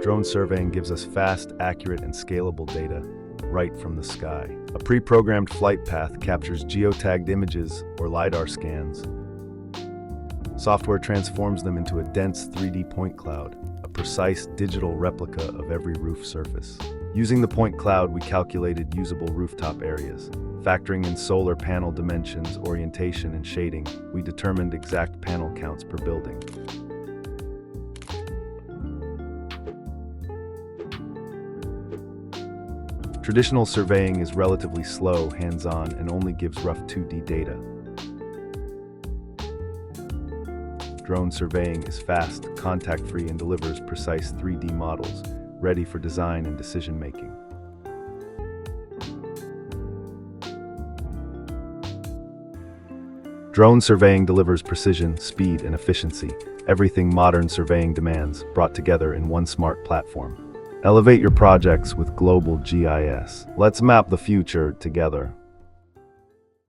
Drone surveying gives us fast, accurate, and scalable data right from the sky. A pre-programmed flight path captures geotagged images or LiDAR scans. Software transforms them into a dense 3D point cloud, a precise digital replica of every roof surface. Using the point cloud, we calculated usable rooftop areas. Factoring in solar panel dimensions, orientation, and shading, we determined exact panel counts per building. Traditional surveying is relatively slow, hands-on, and only gives rough 2D data. Drone surveying is fast, contact-free, and delivers precise 3D models, ready for design and decision-making. Drone surveying delivers precision, speed, and efficiency, everything modern surveying demands, brought together in one smart platform. Elevate your projects with global GIS. Let's map the future together.